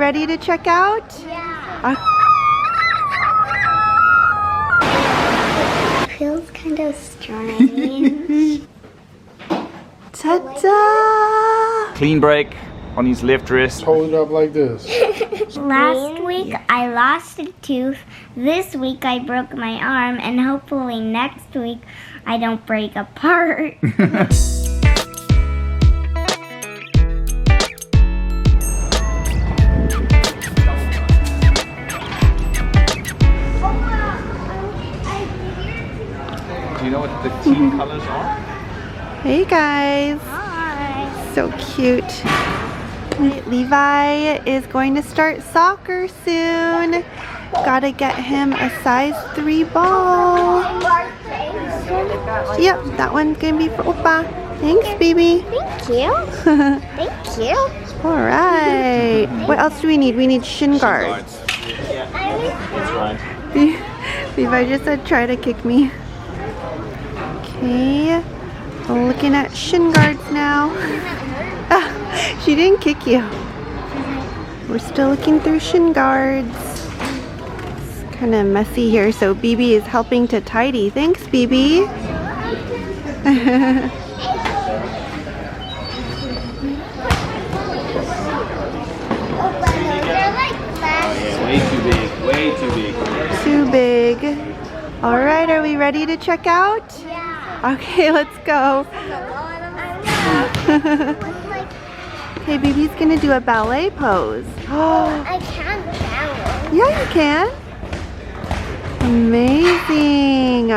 ready to check out? Yeah. It feels kind of strange. Ta-da! Clean break on his left wrist. Hold it up like this. Last week I lost a tooth. This week I broke my arm, and hopefully next week I don't break a part. Do you know what the team colors are? Hey guys. Hi. So cute. Levi is going to start soccer soon. Gotta get him a size 3 ball. Yep, that one's gonna be for Opa. Thanks, baby. Thank you. Thank you. Alright. What else do we need? We need shin guards. That's right. Levi just said try to kick me. Okay. Looking at shin guards now. She didn't kick you. We're still looking through shin guards. It's kind of messy here, so BB is helping to tidy. Thanks, BB. Way too big. Way too big. Too big. All right, are we ready to check out? Yeah. Okay, let's go. Okay, BB's gonna do a ballet pose. Oh, I can't balance. yeah, you can. Amazing.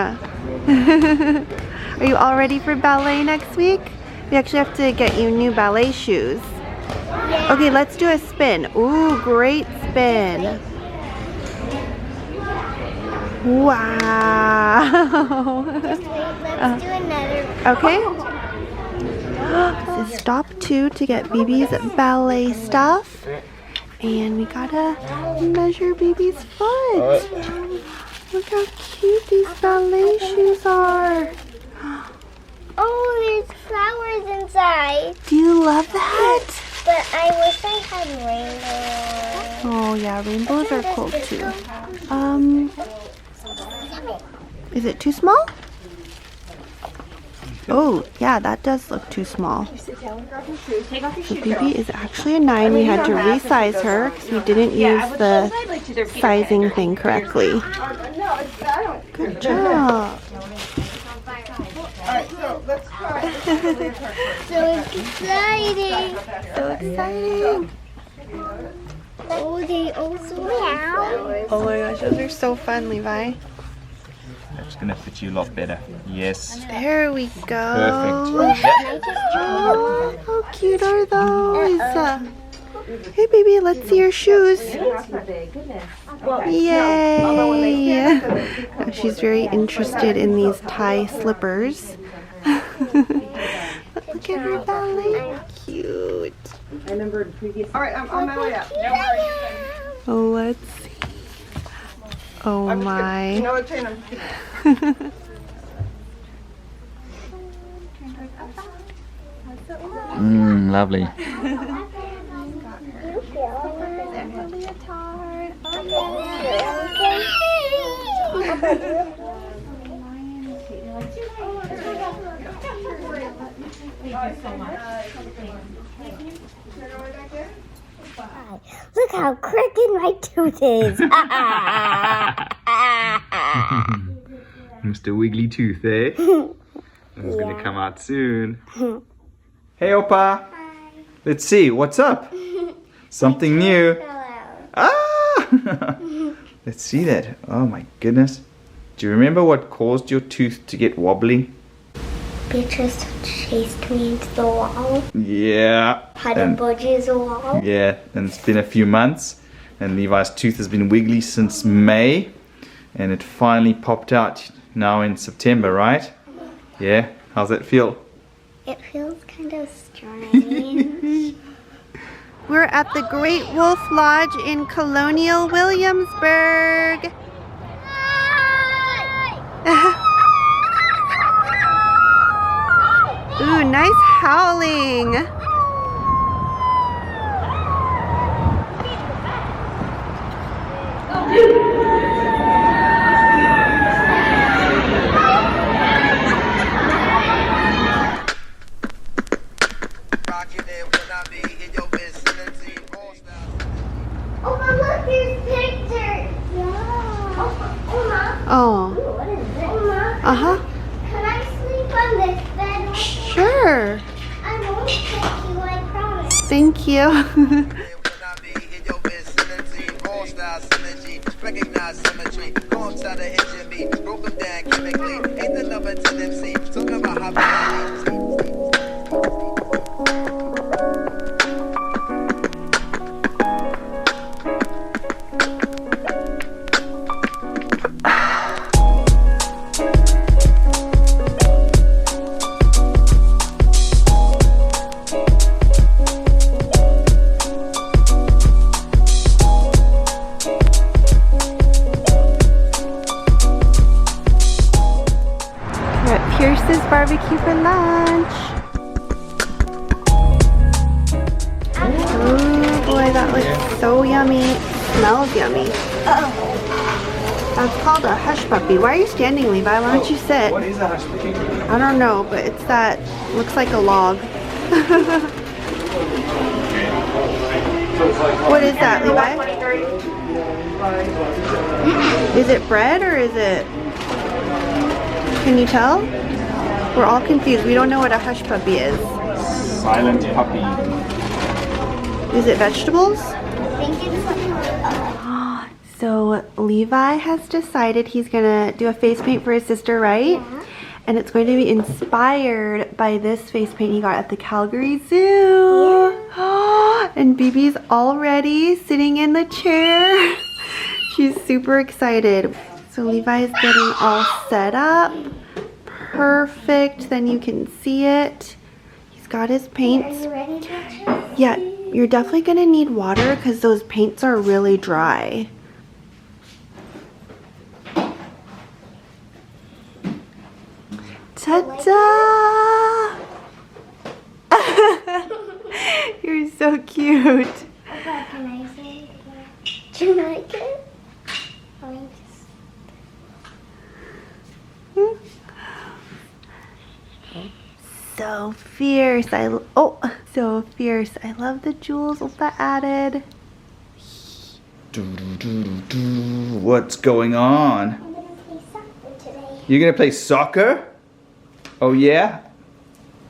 Are you all ready for ballet next week? We actually have to get you new ballet shoes. Yeah. Okay, let's do a spin. Ooh, great spin. Wow. Just wait, let's do another. Okay. So stop 2 to get BB's ballet stuff. And we gotta measure BB's foot. Look how cute these ballet shoes are. Oh, there's flowers inside. Do you love that? But I wish I had rainbows. Oh yeah, rainbows are cool too. Is it too small? Oh, yeah, that does look too small. So BB is actually a 9. We had to resize her because we didn't use the sizing thing correctly. Good job. So exciting. So exciting. Oh, they also meow. Oh my gosh, those are so fun, Levi. That's gonna fit you a lot better. Yes. There we go. Perfect. Yep. Oh, how cute are those? Hey baby, let's see your shoes. Yay! Now she's very interested in these tie slippers. Look at her ballet. Cute. Alright, I'm on my way up. Oh, let's see. Oh my. You know what, train them. Lovely. Look how crooked my tooth is. Mr. Wiggly Tooth, eh? It's gonna come out soon. Hey, Opa. Let's see, what's up? Something new. Ah! Let's see that. Oh my goodness. Do you remember what caused your tooth to get wobbly? Beatrice chased me into the wall. Yeah. Had to budges a wall. Yeah, and it's been a few months. And Levi's tooth has been wiggly since May. And it finally popped out now in September, right? Yeah. How's that feel? It feels kind of strange. We're at the Great Wolf Lodge in Colonial Williamsburg. Ooh, nice howling. Oh. What is this? Mama, Uh-huh. can I sleep on this bed? Sure. I won't take you, I promise. Thank you. Recognize symmetry, go inside the engine beat, broke them down chemically, ain't the number to them see, talking about how We're at Pierce's barbecue for lunch. Oh boy, that looks so yummy. Smells yummy. That's called a hush puppy. Why are you standing, Levi? Why don't you sit? What is a hush puppy? I don't know, but it's that, looks like a log. What is that, Levi? Is it bread or is it... Can you tell? We're all confused. We don't know what a hush puppy is. Silent puppy. Is it vegetables? I think it's like... So Levi has decided he's gonna do a face paint for his sister, right? And it's going to be inspired by this face paint he got at the Calgary Zoo. And Bibi's already sitting in the chair. She's super excited. So Levi is getting all set up. Perfect. Then you can see it. He's got his Are paints. you ready to try? Yeah, you're definitely gonna need water because those paints are really dry. Ta-da! You're so cute. Okay, can I say it? Do you like it? So fierce. So fierce. I love the jewels Opa added. What's going on? I'm gonna play soccer today. You're gonna play soccer? Oh yeah?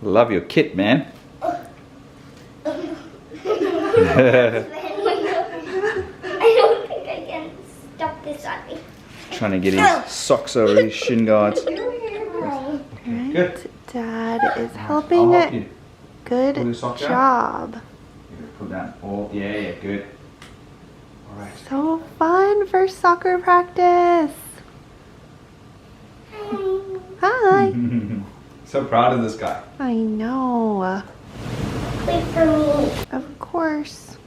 Love your kit, man. I don't think I can stop this on me. Trying to get his socks over his shin guards. Right. Good. Dad is I'll helping help it. you. Good Pull your sock down. job. Put down all. Yeah, good. All right. So fun for soccer practice. Hi. So proud of this guy. I know. Wait for me. Of course.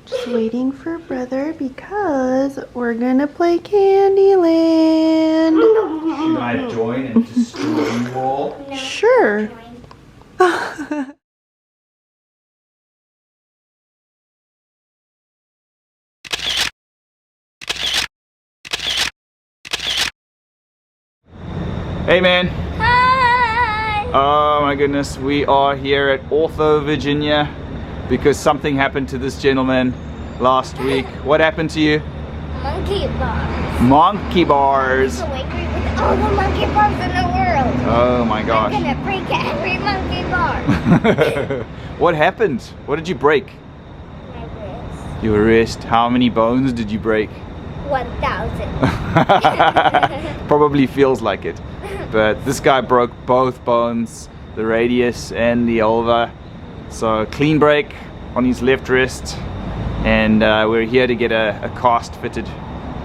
Just waiting for brother because we're gonna play Candyland. Should I join and destroy you all? Sure. Hey man. Hi. Oh my goodness, we are here at Ortho, Virginia because something happened to this gentleman last week. What happened to you? Monkey bars. Monkey bars. So angry with all the monkey bars in the world. Oh my gosh. I'm gonna break every monkey bar. What happened? What did you break? My wrist. Your wrist. How many bones did you break? 1,000. Probably feels like it. But this guy broke both bones, the radius and the ulva. So clean break on his left wrist. And we're here to get a cast fitted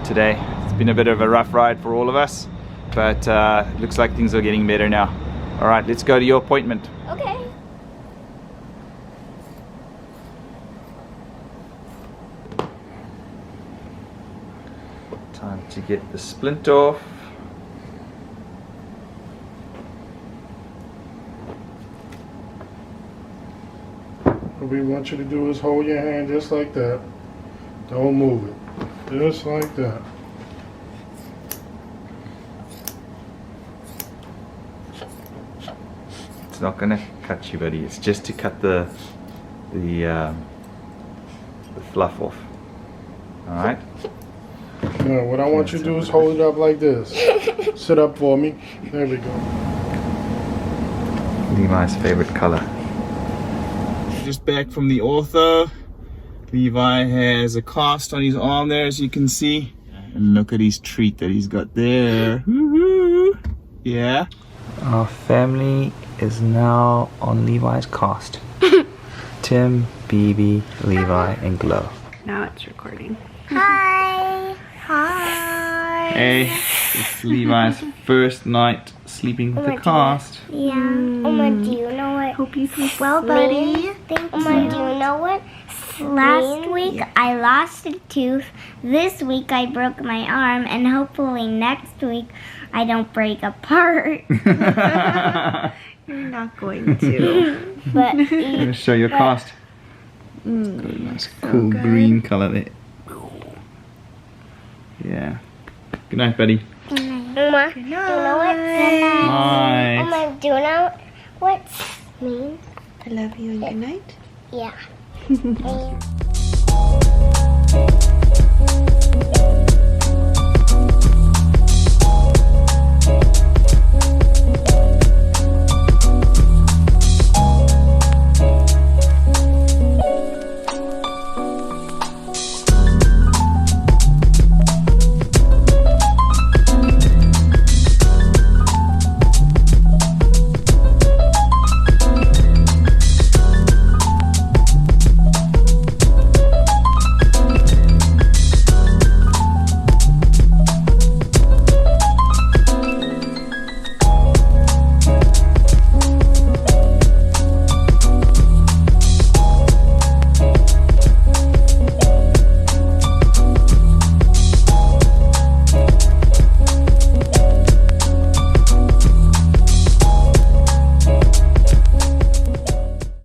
today. It's been a bit of a rough ride for all of us, but looks like things are getting better now. All right, let's go to your appointment. Okay. Time to get the splint off. What we want you to do is hold your hand just like that. Don't move it. Just like that. It's not gonna cut you, buddy. It's just to cut the fluff off. All right. No, what I want you to do is hold it up like this. Sit up for me. There we go. Levi's favorite color. Just back from the ortho. Levi has a cast on his arm there, as you can see. And look at his treat that he's got there. Woo-hoo. Yeah. Our family is now on Levi's cast. Tim, BB, Levi, and Glow. Now it's recording. Hi. Hi. Hey, it's Levi's first night sleeping with the cast. Yeah. Oma, do you know what? Hope you sleep well, buddy. Oma, do you know what? Last week I lost a tooth. This week I broke my arm, and hopefully next week I don't break a part. You're not going to. But I'm gonna show your cast. It's got a nice cool green color there. Yeah. Good night, buddy. Oma, do you know what? Night. Oma, do you know what means? I love you and good night. Yeah.